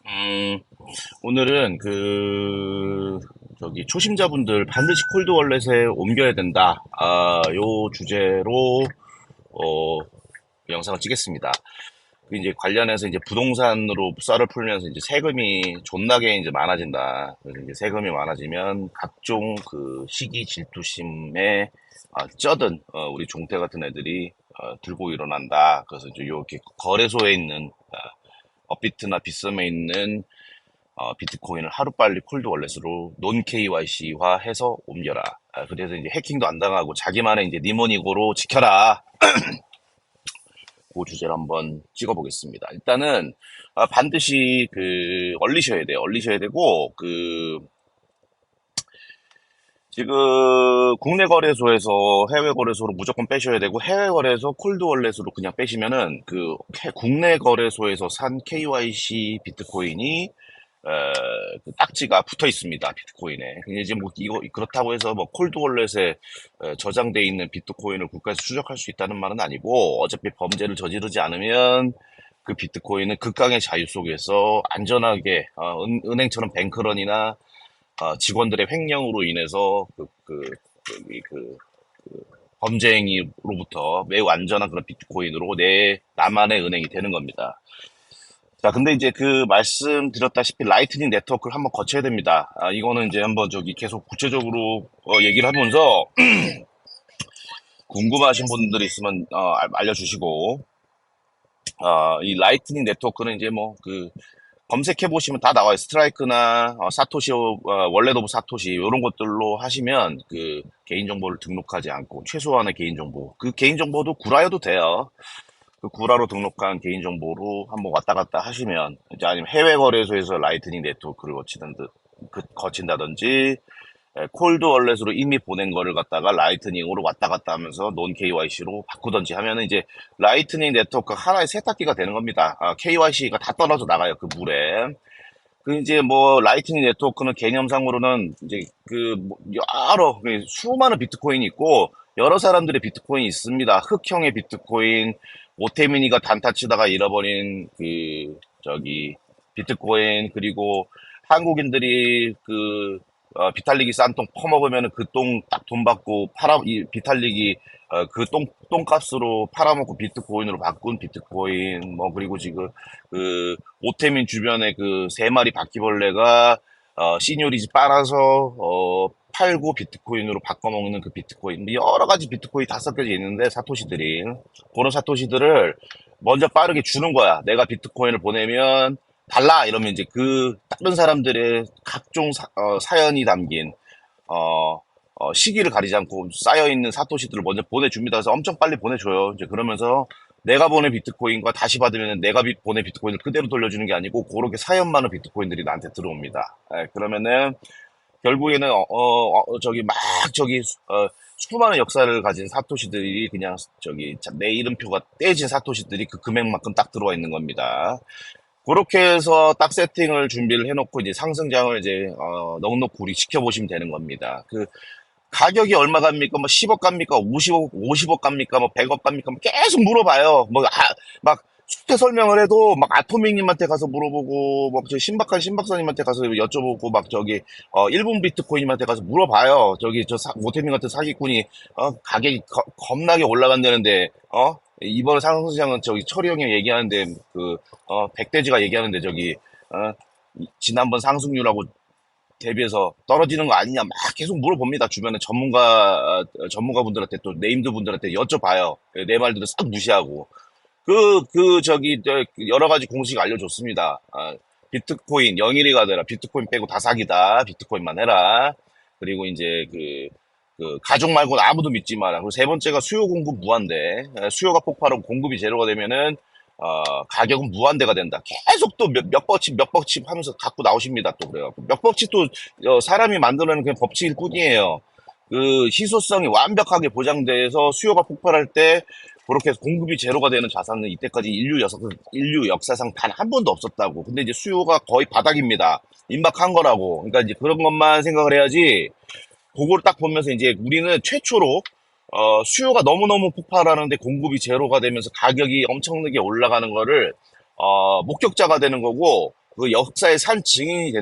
음, 오늘은 초심자분들 반드시 콜드 월렛에 옮겨야 된다. 요 주제로, 어, 영상을 찍겠습니다. 이제 관련해서 이제 부동산으로 썰을 풀면서 이제 세금이 존나게 이제 많아진다. 그래서 이제 세금이 많아지면 각종 그 시기 질투심에 쩌든, 우리 종태 같은 애들이, 들고 일어난다. 그래서 이제 이렇게 거래소에 있는, 업비트나 빗썸에 있는 비트코인을 하루빨리 콜드 월렛으로 논 KYC화 해서 옮겨라. 그래서 이제 해킹도 안 당하고 자기만의 이제 니모니고로 지켜라. 그 주제를 한번 찍어보겠습니다. 일단은 반드시 얼리셔야 돼요. 얼리셔야 되고 지금 국내 거래소에서 해외 거래소로 무조건 빼셔야 되고 해외 거래소 콜드 월렛으로 그냥 빼시면은 국내 거래소에서 산 KYC 비트코인이 그 딱지가 붙어 있습니다. 비트코인에. 근데 이제 뭐 이거 그렇다고 해서 뭐 콜드 월렛에 저장돼 있는 비트코인을 국가에서 추적할 수 있다는 말은 아니고 어차피 범죄를 저지르지 않으면 그 비트코인은 극강의 자유 속에서 안전하게 은행처럼 뱅크런이나 직원들의 횡령으로 인해서 범죄 행위로부터 매우 안전한 그런 비트코인으로 나만의 은행이 되는 겁니다. 자, 근데 이제 말씀드렸다시피 라이트닝 네트워크를 한번 거쳐야 됩니다. 이거는 이제 한번 계속 구체적으로 얘기를 하면서 궁금하신 분들이 있으면 알려주시고, 이 라이트닝 네트워크는 이제 검색해 보시면 다 나와요. 스트라이크나 사토시, 월렛 오브 사토시 이런 것들로 하시면 그 개인 정보를 등록하지 않고 최소한의 개인 정보, 그 개인 정보도 구라여도 돼요. 그 구라로 등록한 개인정보로 한번 왔다 갔다 하시면, 이제 아니면 해외 거래소에서 라이트닝 네트워크를 거친다든지, 콜드 월렛으로 이미 보낸 거를 갖다가 라이트닝으로 왔다 갔다 하면서 논 KYC로 바꾸든지 하면은 이제 라이트닝 네트워크 하나의 세탁기가 되는 겁니다. KYC가 다 떨어져 나가요, 그 물에. 이제 라이트닝 네트워크는 개념상으로는 이제 여러, 수많은 비트코인이 있고, 여러 사람들의 비트코인이 있습니다. 흑형의 비트코인, 오태민이가 단타 치다가 잃어버린 비트코인, 그리고 한국인들이 비탈릭이 싼 똥 퍼먹으면 그 똥 딱 돈 받고 비탈릭이 똥값으로 팔아먹고 비트코인으로 바꾼 비트코인, 그리고 지금 오태민 주변에 세 마리 바퀴벌레가 시니어리지 빨아서 팔고 비트코인으로 바꿔먹는 그 비트코인, 여러 가지 비트코인이 다 섞여져 있는데 사토시들이 그런 사토시들을 먼저 빠르게 주는 거야. 내가 비트코인을 보내면 달라 이러면 이제 다른 사람들의 각종 사연이 담긴 시기를 가리지 않고 쌓여있는 사토시들을 먼저 보내줍니다. 그래서 엄청 빨리 보내줘요. 이제 그러면서 내가 보낸 비트코인과 다시 받으면 내가 보낸 비트코인을 그대로 돌려주는 게 아니고 그렇게 사연 많은 비트코인들이 나한테 들어옵니다. 그러면은 결국에는 수많은 역사를 가진 사토시들이 그냥 내 이름표가 떼진 사토시들이 그 금액만큼 딱 들어와 있는 겁니다. 그렇게 해서 딱 세팅을 준비를 해놓고 이제 상승장을 이제 넉넉히 우리 지켜보시면 되는 겁니다. 가격이 얼마 갑니까? 10억 갑니까? 50억 갑니까? 100억 갑니까? 계속 물어봐요. 막 숙제 설명을 해도 막 아토믹님한테 가서 물어보고 저 신박한 신박사님한테 가서 여쭤보고 일본 비트코인님한테 가서 물어봐요. 오태민 같은 사기꾼이 가격이 겁나게 올라간다는데 이번 상승장은 철이 형이 얘기하는데 백돼지가 얘기하는데 어, 지난번 상승률하고 대비해서 떨어지는 거 아니냐 막 계속 물어봅니다. 주변에 전문가분들한테 또 네임드 분들한테 여쭤봐요. 내 말들을 싹 무시하고. 여러 가지 공식 알려줬습니다. 비트코인 0일이 되라. 비트코인 빼고 다 사기다. 비트코인만 해라. 그리고 이제 가족 말고는 아무도 믿지 마라. 그리고 세 번째가 수요 공급 무한대. 수요가 폭발하고 공급이 제로가 되면은 가격은 무한대가 된다. 계속 또 몇 벅칩 하면서 갖고 나오십니다. 또 그래요. 몇 벅칩 또 사람이 만들어내는 그냥 법칙일 뿐이에요. 희소성이 완벽하게 보장돼서 수요가 폭발할 때 그렇게 해서 공급이 제로가 되는 자산은 이때까지 인류 역사상 단 한 번도 없었다고. 근데 이제 수요가 거의 바닥입니다. 임박한 거라고. 그러니까 이제 그런 것만 생각을 해야지. 그걸 딱 보면서 이제 우리는 최초로 수요가 너무너무 폭발하는데 공급이 제로가 되면서 가격이 엄청나게 올라가는 거를 목격자가 되는 거고, 그 역사의 산 증인이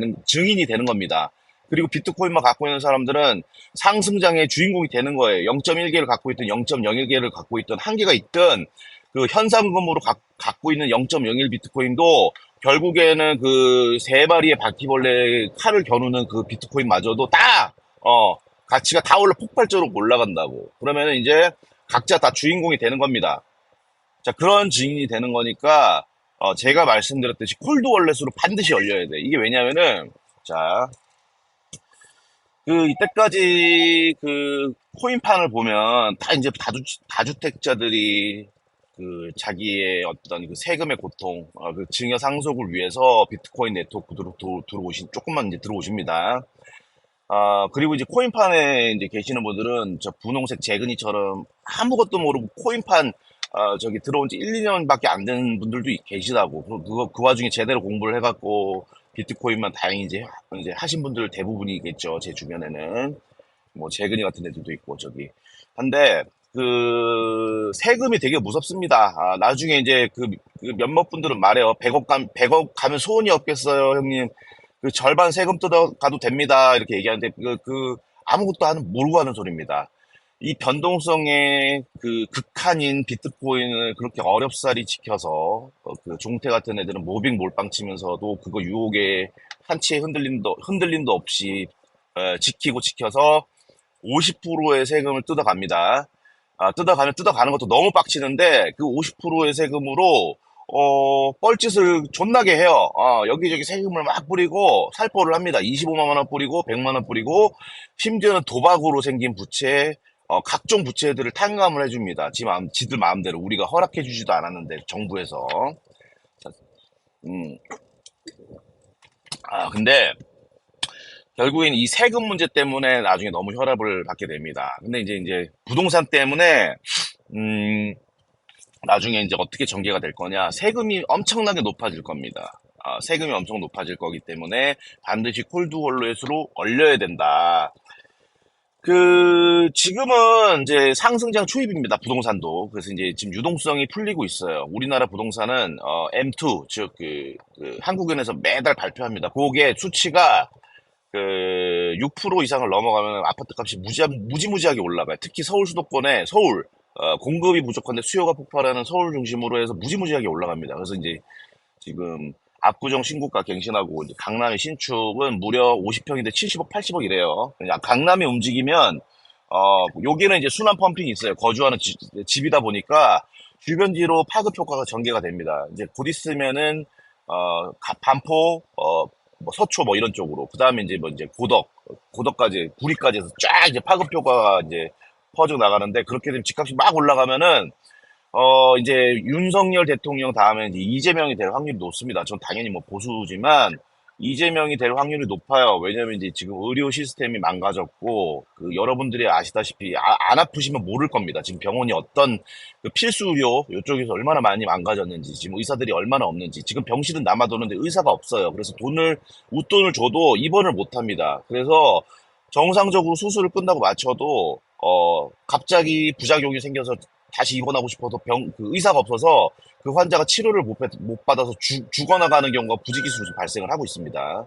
되는 겁니다. 그리고 비트코인만 갖고 있는 사람들은 상승장의 주인공이 되는 거예요. 0.1개를 갖고 있든 0.01개를 갖고 있든 한 개가 있든 그 현상금으로 갖고 있는 0.01 비트코인도 결국에는 그 세 마리의 바퀴벌레 칼을 겨누는 그 비트코인마저도 가치가 다 폭발적으로 올라간다고. 그러면은 이제 각자 다 주인공이 되는 겁니다. 자, 그런 증인이 되는 거니까, 제가 말씀드렸듯이 콜드 월렛으로 반드시 열려야 돼. 이게 왜냐면은, 자, 이때까지 코인판을 보면 다 이제 다주택자들이 자기의 어떤 세금의 고통, 증여 상속을 위해서 비트코인 네트워크로 조금만 이제 들어오십니다. 그리고 이제 코인판에 이제 계시는 분들은 저 분홍색 재근이처럼 아무것도 모르고 코인판, 들어온 지 1, 2년밖에 안 된 분들도 계시다고. 그 와중에 제대로 공부를 해갖고 비트코인만 다행히 이제 하신 분들 대부분이겠죠. 제 주변에는. 뭐, 재근이 같은 애들도 있고, 저기. 한데, 세금이 되게 무섭습니다. 나중에 이제 그 몇몇 분들은 말해요. 100억 가면 소원이 없겠어요, 형님. 그 절반 세금 뜯어가도 됩니다. 이렇게 얘기하는데, 아무것도 모르고 하는 소리입니다. 이 변동성의 극한인 비트코인을 그렇게 어렵사리 지켜서, 종태 같은 애들은 모빙 몰빵 치면서도 그거 유혹에 한치의 흔들림도 없이, 지키고 지켜서 50%의 세금을 뜯어갑니다. 뜯어가는 것도 너무 빡치는데, 그 50%의 세금으로, 뻘짓을 존나게 해요. 여기저기 세금을 막 뿌리고, 살포를 합니다. 25만 원 뿌리고, 100만 원 뿌리고, 심지어는 도박으로 생긴 부채, 각종 부채들을 탕감을 해줍니다. 지들 마음대로. 우리가 허락해주지도 않았는데, 정부에서. 자, 음. 근데, 결국엔 이 세금 문제 때문에 나중에 너무 혈압을 받게 됩니다. 근데 이제 부동산 때문에, 나중에 이제 어떻게 전개가 될 거냐. 세금이 엄청나게 높아질 겁니다. 세금이 엄청 높아질 거기 때문에 반드시 콜드 월렛으로 얼려야 된다. 지금은 이제 상승장 초입입니다. 부동산도. 그래서 이제 지금 유동성이 풀리고 있어요. 우리나라 부동산은, M2, 즉, 한국은행에서 매달 발표합니다. 그게 수치가 6% 이상을 넘어가면 아파트 값이 무지무지하게 올라가요. 특히 서울 수도권에 공급이 부족한데 수요가 폭발하는 서울 중심으로 해서 무지무지하게 올라갑니다. 그래서 이제 지금 압구정 신고가 갱신하고 이제 강남의 신축은 무려 50평인데 70억, 80억 이래요. 강남이 움직이면 여기는 이제 순환 펌핑이 있어요. 거주하는 집이다 보니까 주변지로 파급 효과가 전개가 됩니다. 이제 곧 있으면은 반포, 뭐 서초 뭐 이런 쪽으로 그 다음에 이제 고덕까지 구리까지 해서 쫙 이제 파급 효과가 이제 퍼져 나가는데 그렇게 되면 집값이 막 올라가면은 이제 윤석열 대통령 다음에 이제 이재명이 될 확률이 높습니다. 전 당연히 뭐 보수지만 이재명이 될 확률이 높아요. 왜냐면 이제 지금 의료 시스템이 망가졌고 여러분들이 아시다시피 안 아프시면 모를 겁니다. 지금 병원이 어떤 필수 의료 이쪽에서 얼마나 많이 망가졌는지 지금 의사들이 얼마나 없는지 지금 병실은 남아도는데 의사가 없어요. 그래서 웃돈을 줘도 입원을 못 합니다. 그래서 정상적으로 수술을 끝나고 마쳐도 갑자기 부작용이 생겨서 다시 입원하고 싶어도 의사가 없어서 그 환자가 치료를 못 받아서 죽어나 가는 경우가 부지기수로 발생을 하고 있습니다.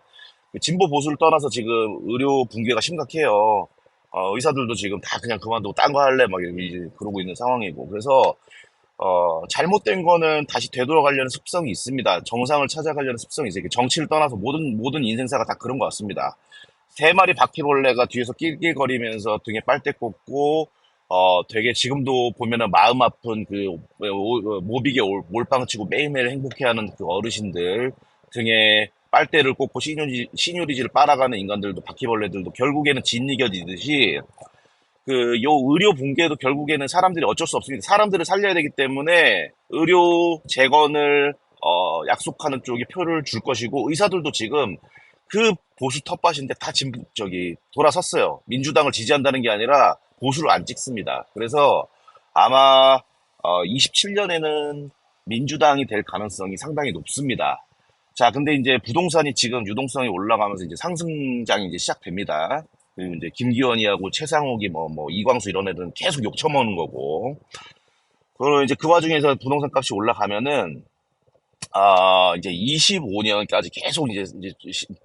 진보 보수를 떠나서 지금 의료 붕괴가 심각해요. 의사들도 지금 다 그냥 그만두고 딴 거 할래 막 이제 그러고 있는 상황이고. 그래서 잘못된 거는 다시 되돌아가려는 습성이 있습니다. 정상을 찾아가려는 습성이 있어요. 정치를 떠나서 모든 인생사가 다 그런 것 같습니다. 세 마리 바퀴벌레가 뒤에서 낄낄거리면서 등에 빨대 꽂고 되게 지금도 보면은 마음 아픈 모비게 몰빵 치고 매일매일 행복해하는 그 어르신들 등에 빨대를 꽂고 시뉴리지를 빨아가는 인간들도 바퀴벌레들도 결국에는 짓이겨지듯이 요 의료 붕괴도 결국에는 사람들이 어쩔 수 없습니다. 사람들을 살려야 되기 때문에 의료 재건을 약속하는 쪽에 표를 줄 것이고 의사들도 지금 보수 텃밭인데 다 돌아섰어요. 민주당을 지지한다는 게 아니라 보수를 안 찍습니다. 그래서 아마 27년에는 민주당이 될 가능성이 상당히 높습니다. 자, 근데 이제 부동산이 지금 유동성이 올라가면서 이제 상승장이 이제 시작됩니다. 그리고 이제 김기현이하고 최상욱이 이광수 이런 애들은 계속 욕 처먹는 거고. 그리고 이제 그 와중에서 부동산 값이 올라가면은 이제 25년까지 계속 이제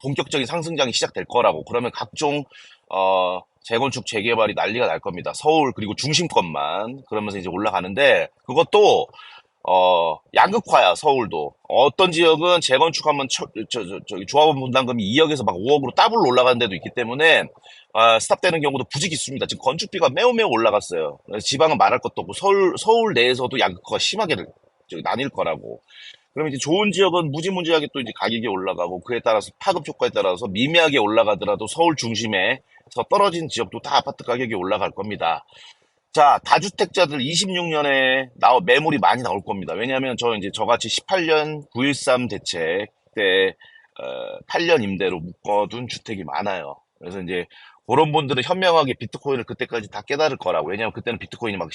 본격적인 상승장이 시작될 거라고. 그러면 각종, 재건축, 재개발이 난리가 날 겁니다. 서울, 그리고 중심권만. 그러면서 이제 올라가는데, 그것도, 양극화야, 서울도. 어떤 지역은 재건축하면 조합원 분담금이 2억에서 막 5억으로 더블로 올라가는 데도 있기 때문에, 스탑되는 경우도 부지기 있습니다. 지금 건축비가 매우 매우 올라갔어요. 그래서 지방은 말할 것도 없고, 서울 내에서도 양극화가 심하게 나뉠 거라고. 그럼 이제 좋은 지역은 무지무지하게 또 이제 가격이 올라가고 그에 따라서 파급 효과에 따라서 미미하게 올라가더라도 서울 중심에서 떨어진 지역도 다 아파트 가격이 올라갈 겁니다. 자, 다주택자들 26년에 매물이 많이 나올 겁니다. 왜냐하면 저같이 18년 913 대책 때 8년 임대로 묶어둔 주택이 많아요. 그래서 이제 그런 분들은 현명하게 비트코인을 그때까지 다 깨달을 거라고. 왜냐하면 그때는 비트코인이 막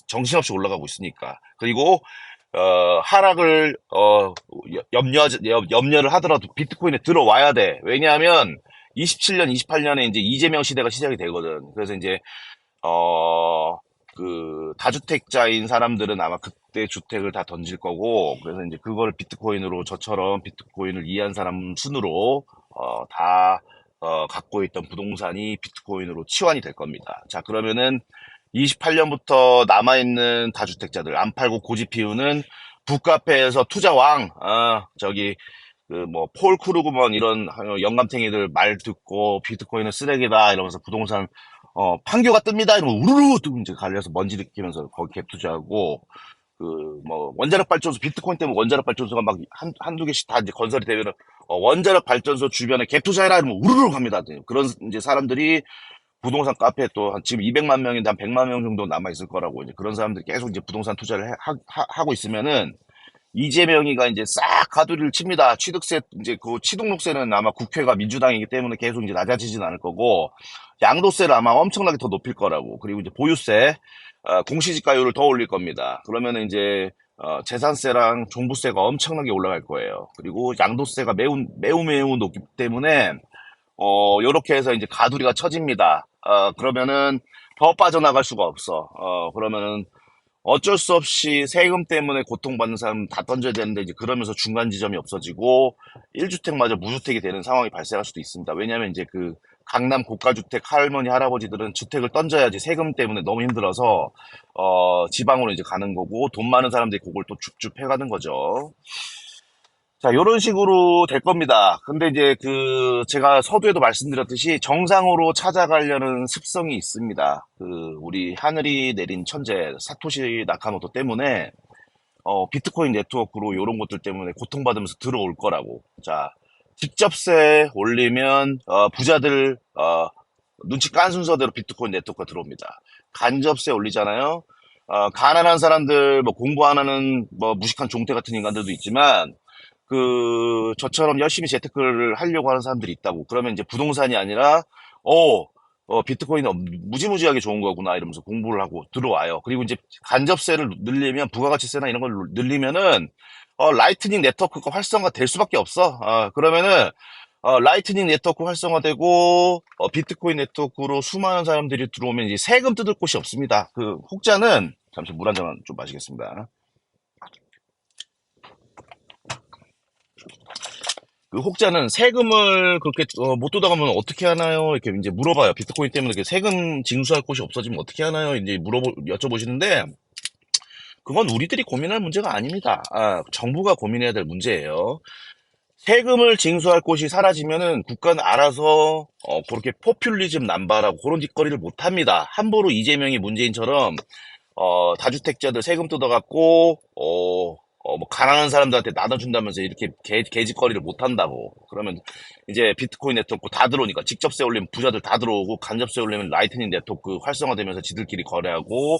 정신없이 올라가고 있으니까. 그리고 하락을, 염려를 하더라도 비트코인에 들어와야 돼. 왜냐하면 27년, 28년에 이제 이재명 시대가 시작이 되거든. 그래서 이제, 다주택자인 사람들은 아마 그때 주택을 다 던질 거고, 그래서 이제 그걸 비트코인으로 저처럼 비트코인을 이해한 사람 순으로, 갖고 있던 부동산이 비트코인으로 치환이 될 겁니다. 자, 그러면은 28년부터 남아있는 다주택자들, 안 팔고 고집 피우는 북카페에서 투자왕, 폴 크루그먼 이런 영감탱이들 말 듣고 비트코인은 쓰레기다 이러면서 부동산, 판교가 뜹니다 이러면 우르르 또 이제 갈려서 먼지 느끼면서 거기 갭 투자하고, 원자력 발전소, 비트코인 때문에 원자력 발전소가 막 한두 개씩 다 이제 건설이 되면은, 원자력 발전소 주변에 갭 투자해라 이러면 우르르 갑니다. 그런 이제 사람들이 부동산 카페에 또 지금 200만 명인데 한 100만 명 정도 남아 있을 거라고. 이제 그런 사람들이 계속 이제 부동산 투자를 하고 있으면은 이재명이가 이제 싹 가두리를 칩니다. 취득세, 이제 그 취등록세는 아마 국회가 민주당이기 때문에 계속 이제 낮아지진 않을 거고, 양도세를 아마 엄청나게 더 높일 거라고. 그리고 이제 보유세, 공시지가율을 더 올릴 겁니다. 그러면은 이제, 재산세랑 종부세가 엄청나게 올라갈 거예요. 그리고 양도세가 매우 높기 때문에, 요렇게 해서 이제 가두리가 쳐집니다. 그러면은 더 빠져나갈 수가 없어. 그러면은 어쩔 수 없이 세금 때문에 고통받는 사람 다 던져야 되는데 이제 그러면서 중간 지점이 없어지고 1주택마저 무주택이 되는 상황이 발생할 수도 있습니다. 왜냐하면 이제 그 강남 고가주택 할머니 할아버지들은 주택을 던져야지 세금 때문에 너무 힘들어서 지방으로 이제 가는 거고 돈 많은 사람들이 그걸 또 줍줍 해가는 거죠. 자, 요런 식으로 될 겁니다. 근데 이제 제가 서두에도 말씀드렸듯이 정상으로 찾아가려는 습성이 있습니다. 우리 하늘이 내린 천재, 사토시 나카모토 때문에, 비트코인 네트워크로 요런 것들 때문에 고통받으면서 들어올 거라고. 자, 직접세 올리면, 부자들, 눈치 깐 순서대로 비트코인 네트워크가 들어옵니다. 간접세 올리잖아요. 가난한 사람들, 뭐 공부 안 하는, 뭐 무식한 종태 같은 인간들도 있지만, 저처럼 열심히 재테크를 하려고 하는 사람들이 있다고. 그러면 이제 부동산이 아니라, 비트코인은 무지무지하게 좋은 거구나, 이러면서 공부를 하고 들어와요. 그리고 이제 간접세를 늘리면, 부가가치세나 이런 걸 늘리면은, 라이트닝 네트워크가 활성화 될 수밖에 없어. 그러면은, 라이트닝 네트워크 활성화되고, 비트코인 네트워크로 수많은 사람들이 들어오면 이제 세금 뜯을 곳이 없습니다. 혹자는, 잠시 물 한 잔 좀 마시겠습니다. 혹자는 세금을 그렇게 못 뜯어가면 어떻게 하나요? 이렇게 이제 물어봐요. 비트코인 때문에 세금 징수할 곳이 없어지면 어떻게 하나요? 이제 여쭤보시는데 그건 우리들이 고민할 문제가 아닙니다. 정부가 고민해야 될 문제예요. 세금을 징수할 곳이 사라지면은 국가는 알아서 그렇게 포퓰리즘 남발하고 그런 짓거리를 못 합니다. 함부로 이재명이 문재인처럼 다주택자들 세금 뜯어갖고, 뭐, 가난한 사람들한테 나눠준다면서 이렇게 개짓거리를 못 한다고. 그러면 이제 비트코인 네트워크 다 들어오니까 직접세 올리면 부자들 다 들어오고, 간접세 올리면 라이트닝 네트워크 활성화되면서 지들끼리 거래하고,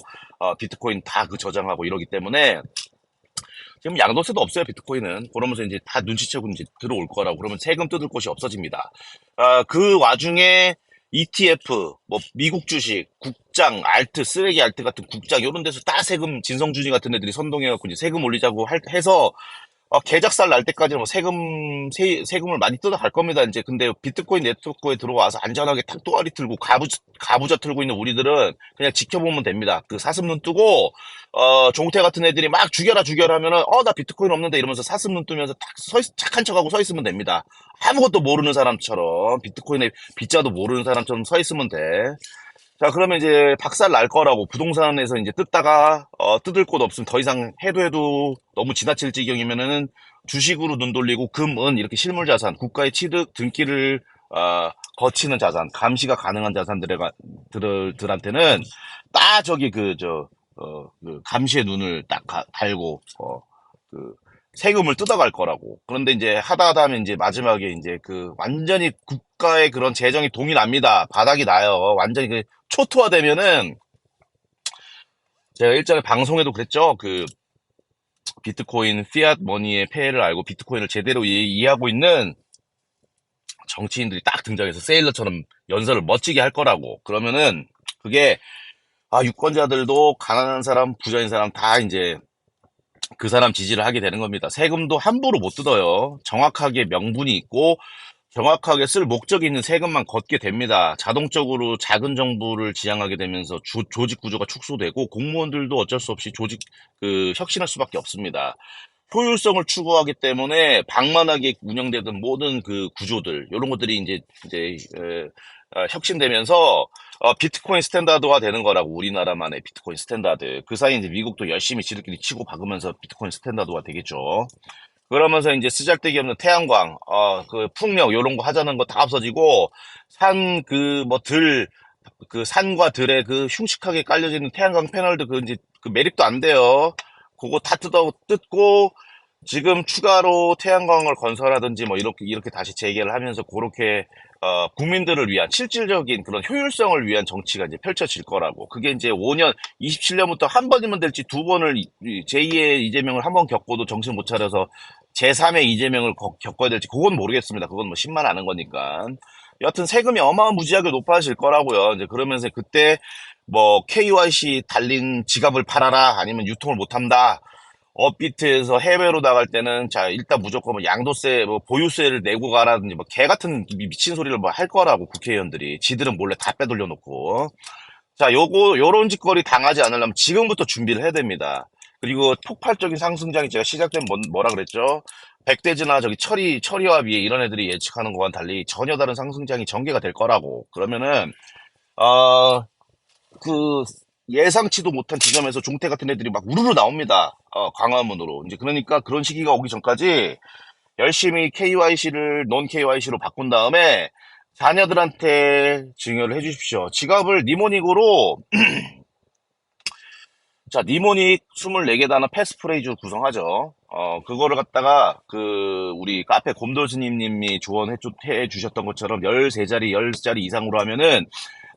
비트코인 다 저장하고 이러기 때문에 지금 양도세도 없어요, 비트코인은. 그러면서 이제 다 눈치채고 이제 들어올 거라고. 그러면 세금 뜯을 곳이 없어집니다. 그 와중에 ETF, 뭐, 미국 주식, 국장, 알트, 쓰레기 알트 같은 국장, 이런 데서 다 세금, 진성준이 같은 애들이 선동해갖고 이제 세금 올리자고 해서, 계작살 날 때까지는 뭐 세금을 많이 뜯어갈 겁니다, 이제. 근데 비트코인 네트워크에 들어와서 안전하게 탁 또아리 틀고 가부좌 틀고 있는 우리들은 그냥 지켜보면 됩니다. 그 사슴눈 뜨고, 종태 같은 애들이 막 죽여라, 죽여라 하면은, 나 비트코인 없는데 이러면서 사슴눈 뜨면서 착한 척하고 서 있으면 됩니다. 아무것도 모르는 사람처럼, 비트코인의 빗자도 모르는 사람처럼 서 있으면 돼. 자, 그러면 이제 박살 날 거라고 부동산에서 이제 뜯다가 뜯을 곳 없으면 더 이상 해도 너무 지나칠 지경이면은 주식으로 눈 돌리고 금은 이렇게 실물 자산, 국가의 취득 등기를 거치는 자산, 감시가 가능한 자산들한테는 딱 저기 그 감시의 눈을 딱 달고 그 세금을 뜯어갈 거라고. 그런데 이제 하다 하면 이제 마지막에 이제 그 완전히 국가의 그런 재정이 동이 납니다. 바닥이 나요. 완전히 그 초토화되면은 제가 일전에 방송에도 그랬죠. 그 비트코인 피앗 머니의 폐해를 알고 비트코인을 제대로 이해하고 있는 정치인들이 딱 등장해서 세일러처럼 연설을 멋지게 할 거라고. 그러면은 그게 유권자들도 가난한 사람, 부자인 사람 다 이제 그 사람 지지를 하게 되는 겁니다. 세금도 함부로 못 뜯어요. 정확하게 명분이 있고 정확하게 쓸 목적이 있는 세금만 걷게 됩니다. 자동적으로 작은 정부를 지향하게 되면서 조직 구조가 축소되고 공무원들도 어쩔 수 없이 혁신할 수밖에 없습니다. 효율성을 추구하기 때문에 방만하게 운영되던 모든 그 구조들 이런 것들이 혁신되면서 비트코인 스탠다드화 되는 거라고. 우리나라만의 비트코인 스탠다드. 그 사이 이제 미국도 열심히 지들끼리 치고 박으면서 비트코인 스탠다드화 되겠죠. 그러면서 이제 쓰잘데기 없는 태양광, 그 풍력, 요런 거 하자는 거 다 없어지고, 그 산과 들에 그 흉측하게 깔려지는 태양광 패널들 이제 그 매립도 안 돼요. 그거 다 뜯고, 지금 추가로 태양광을 건설하든지 뭐 이렇게 다시 재개를 하면서 그렇게 국민들을 위한 실질적인 그런 효율성을 위한 정치가 이제 펼쳐질 거라고. 그게 이제 5년, 27년부터 한 번이면 될지 두 번을 제2의 이재명을 한 번 겪고도 정신 못 차려서 제3의 이재명을 겪어야 될지 그건 모르겠습니다. 그건 뭐 10만 아는 거니까. 여하튼 세금이 어마무지하게 높아질 거라고요. 이제 그러면서 그때 뭐 KYC 달린 지갑을 팔아라 아니면 유통을 못 한다. 업비트에서 해외로 나갈 때는 자 일단 무조건 뭐 양도세 뭐 보유세를 내고 가라든지 뭐 개 같은 미친 소리를 뭐 할 거라고. 국회의원들이 지들은 몰래 다 빼돌려 놓고. 자, 요런 짓거리 당하지 않으려면 지금부터 준비를 해야 됩니다. 그리고 폭발적인 상승장이 제가 시작된 뭐라 그랬죠? 백대지나 저기 철이와 비해 이런 애들이 예측하는 거와는 달리 전혀 다른 상승장이 전개가 될 거라고. 그러면은 어, 그 예상치도 못한 지점에서 종태 같은 애들이 막 우르르 나옵니다. 광화문으로. 이제 그러니까 그런 시기가 오기 전까지 열심히 KYC를 논 KYC로 바꾼 다음에 자녀들한테 증여를 해주십시오. 지갑을 니모닉으로 자, 니모닉 24개 단어 패스프레이즈로 구성하죠. 그거를 갖다가, 우리 카페 곰돌스님이 조언해 주셨던 것처럼 13자리, 10자리 이상으로 하면은,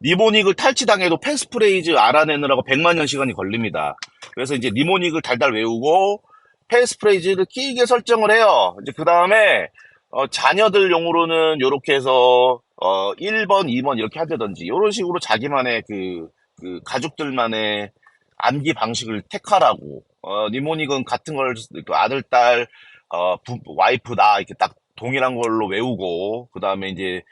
니모닉을 탈취당해도 패스프레이즈 알아내느라고 100만 년 시간이 걸립니다. 그래서 이제 니모닉을 달달 외우고, 패스프레이즈를 길게 설정을 해요. 이제 그 다음에, 자녀들용으로는 요렇게 해서, 1번, 2번 이렇게 하다든지, 요런 식으로 자기만의 그 가족들만의 암기 방식을 택하라고. 니모닉은 같은 걸 아들, 딸, 와이프, 나 이렇게 딱 동일한 걸로 외우고, 그 다음에 이제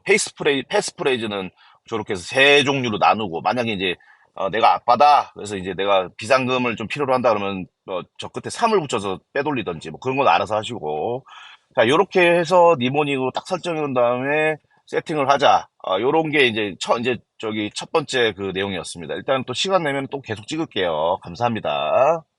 패스프레이즈는 저렇게 해서 세 종류로 나누고, 만약에 이제 내가 아빠다. 그래서 이제 내가 비상금을 좀 필요로 한다 그러면 저 끝에 3을 붙여서 빼돌리든지 뭐 그런 건 알아서 하시고. 자, 요렇게 해서 니모닉으로 딱 설정해 놓은 다음에 세팅을 하자. 요런 게 이제 저기 첫 번째 그 내용이었습니다. 일단 또 시간 내면 또 계속 찍을게요. 감사합니다.